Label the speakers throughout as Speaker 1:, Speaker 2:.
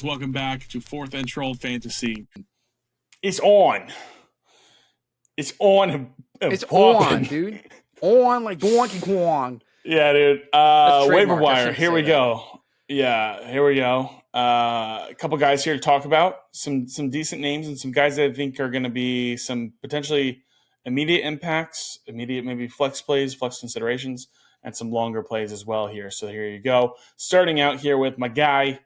Speaker 1: Welcome back to Fourth and Troll Fantasy.
Speaker 2: It's on. It's on.
Speaker 3: It's on, dude. On like Donkey Kong.
Speaker 2: Yeah, dude. Waiver wire. Here we go. Yeah, here we go. A couple guys here to talk about some decent names and some guys that I think are going to be some potentially immediate impacts, immediate maybe flex plays, flex considerations, and some longer plays as well here. So here you go. Starting out here with my guy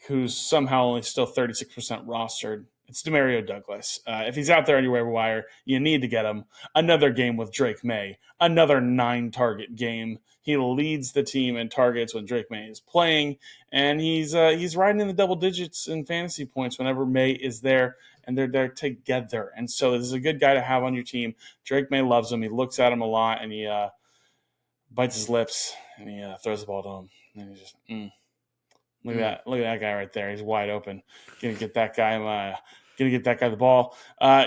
Speaker 2: who's somehow only still 36% rostered. It's Demario Douglas. If he's out there on your waiver wire, you need to get him. Another game with Drake May. Another 9-target game. He leads the team in targets when Drake May is playing, and he's riding in the double digits in fantasy points whenever May is there, and they're there together. And so this is a good guy to have on your team. Drake May loves him. He looks at him a lot, and he bites his lips, and he throws the ball to him. And he's just, Look at that guy right there. He's wide open. Gonna get that guy the ball.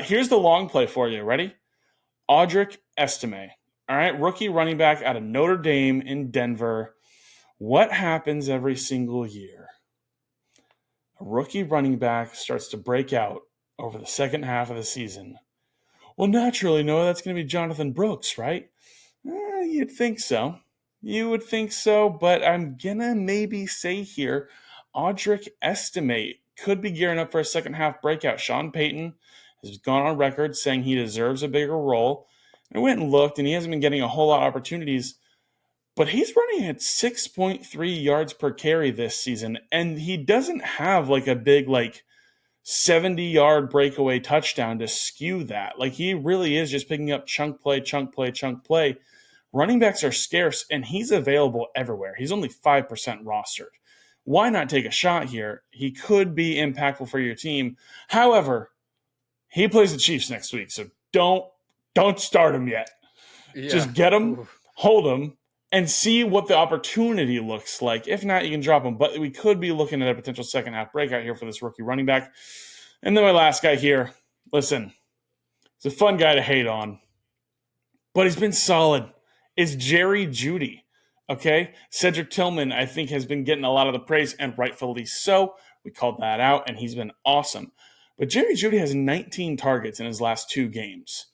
Speaker 2: Here's the long play for you. Ready? Audric Estime. All right, rookie running back out of Notre Dame in Denver. What happens every single year? A rookie running back starts to break out over the second half of the season. Well, naturally, Noah, that's going to be Jonathan Brooks, right? You'd think so. You would think so, but I'm going to maybe say here, Audric Estime could be gearing up for a second half breakout. Sean Payton has gone on record saying he deserves a bigger role. I went and looked, and he hasn't been getting a whole lot of opportunities, but he's running at 6.3 yards per carry this season, and he doesn't have like a big 70-yard breakaway touchdown to skew that. Like, he really is just picking up chunk play. Running backs are scarce, and he's available everywhere. He's only 5% rostered. Why not take a shot here? He could be impactful for your team. However, he plays the Chiefs next week, so don't start him yet. Yeah. Just get him, hold him, and see what the opportunity looks like. If not, you can drop him. But we could be looking at a potential second half breakout here for this rookie running back. And then my last guy here, listen, he's a fun guy to hate on, but he's been solid. It's Jerry Jeudy, okay? Cedric Tillman, I think, has been getting a lot of the praise, and rightfully so. We called that out, and he's been awesome. But Jerry Jeudy has 19 targets in his last 2 games.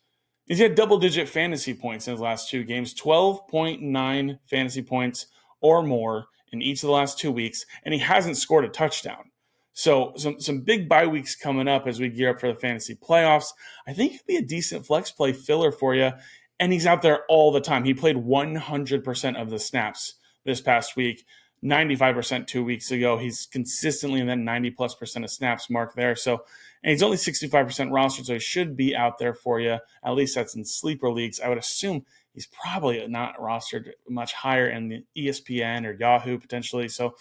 Speaker 2: He's had double-digit fantasy points in his last 2 games, 12.9 fantasy points or more in each of the last 2 weeks, and he hasn't scored a touchdown. So some big bye weeks coming up as we gear up for the fantasy playoffs. I think he'd be a decent flex play filler for you. And he's out there all the time. He played 100% of the snaps this past week, 95% 2 weeks ago. He's consistently in that 90+% of snaps mark there. So, and he's only 65% rostered, so he should be out there for you. At least that's in sleeper leagues. I would assume he's probably not rostered much higher in the ESPN or Yahoo potentially. So,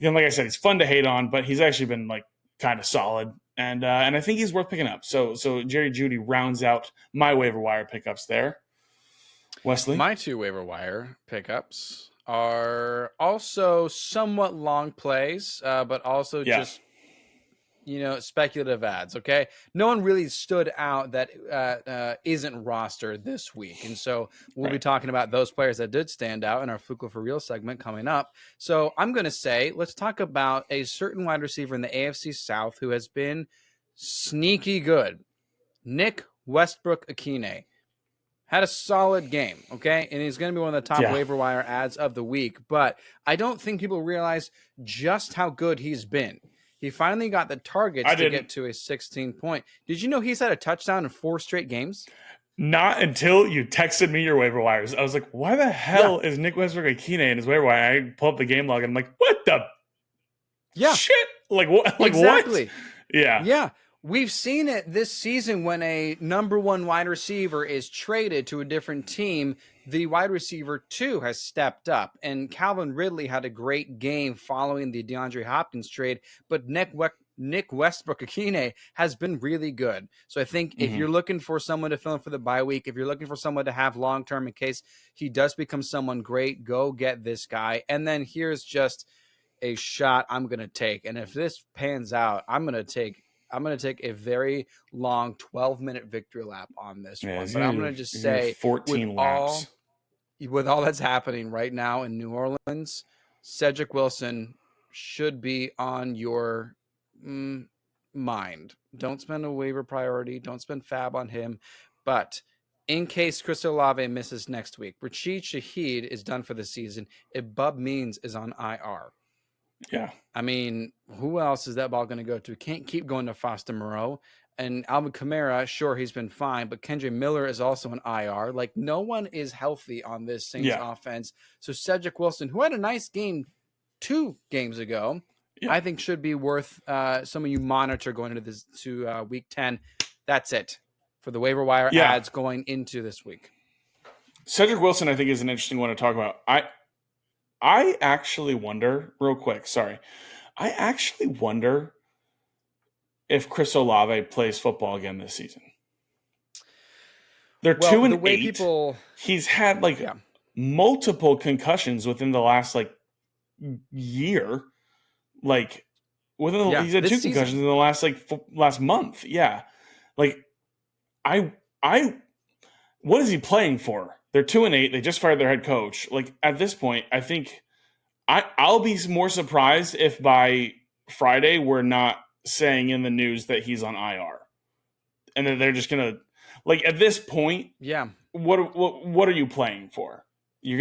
Speaker 2: again, like I said, he's fun to hate on, but he's actually been kind of solid. And I think he's worth picking up. So Jerry Jeudy rounds out my waiver wire pickups there. Wesley?
Speaker 3: My 2 waiver wire pickups are also somewhat long plays, but also just, speculative ads, okay? No one really stood out that isn't rostered this week. And so we'll be talking about those players that did stand out in our Fukel for Real segment coming up. So I'm going to say, let's talk about a certain wide receiver in the AFC South who has been sneaky good. Nick Westbrook-Ihkine. Had a solid game, okay? And he's going to be one of the top waiver wire ads of the week. But I don't think people realize just how good he's been. He finally got the targets to get to a 16-point. Did you know he's had a touchdown in 4 straight games?
Speaker 2: Not until you texted me your waiver wires. I was like, why the hell is Nick Westbrook-Ihkine in his waiver wire? I pull up the game log and I'm like, what the shit? Like what?
Speaker 3: Exactly.
Speaker 2: What? Yeah.
Speaker 3: Yeah. We've seen it this season when a number 1 wide receiver is traded to a different team. The wide receiver 2 has stepped up, and Calvin Ridley had a great game following the DeAndre Hopkins trade, but Nick Westbrook-Ihkine has been really good. So I think if you're looking for someone to fill in for the bye week, if you're looking for someone to have long-term in case he does become someone great, go get this guy. And then here's just a shot I'm going to take. And if this pans out, I'm going to take a very long 12-minute victory lap on this one. But I'm going to just say
Speaker 2: 14 laps.
Speaker 3: With all that's happening right now in New Orleans, Cedric Wilson should be on your mind. Don't spend a waiver priority. Don't spend fab on him. But in case Chris Olave misses next week, Rashid Shaheed is done for the season. If Bub Means is on IR.
Speaker 2: Yeah.
Speaker 3: I mean, who else is that ball going to go to? Can't keep going to Foster Moreau. And Alvin Kamara, sure, he's been fine, but Kendre Miller is also an IR. Like, no one is healthy on this Saints offense. So Cedric Wilson, who had a nice game 2 games ago, I think should be worth some of you monitor going into this to week 10. That's it for the waiver wire ads going into this week.
Speaker 2: Cedric Wilson, I think, is an interesting one to talk about. I actually wonder, real quick, sorry. I actually wonder if Chris Olave plays football again this season. They're 2-8. He's had multiple concussions within the last year. He's had 2 concussions in the last month. Yeah. What is he playing for? They're 2-8. They just fired their head coach. At this point, I think I'll be more surprised if by Friday we're not saying in the news that he's on IR, and then they're just gonna at this point. Yeah. What are you playing for? You're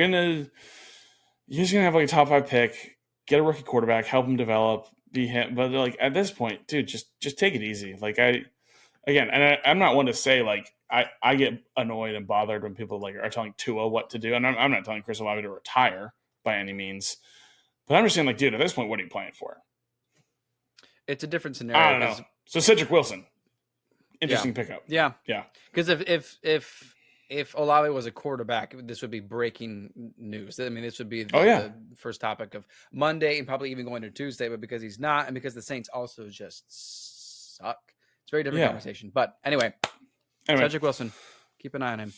Speaker 2: just gonna have a top 5 pick, get a rookie quarterback, help him develop, be him. But at this point, dude, just take it easy. I'm not one to say I get annoyed and bothered when people are telling Tua what to do, and I'm not telling Chris Olave to retire by any means, but I'm just saying dude, at this point, what are you playing for?
Speaker 3: It's a different scenario.
Speaker 2: I don't know. So Cedric Wilson, interesting pickup.
Speaker 3: Yeah. Because if Olave was a quarterback, this would be breaking news. I mean, this would be the first topic of Monday and probably even going to Tuesday. But because he's not, and because the Saints also just suck, it's a very different conversation. But anyway, Cedric Wilson, keep an eye on him.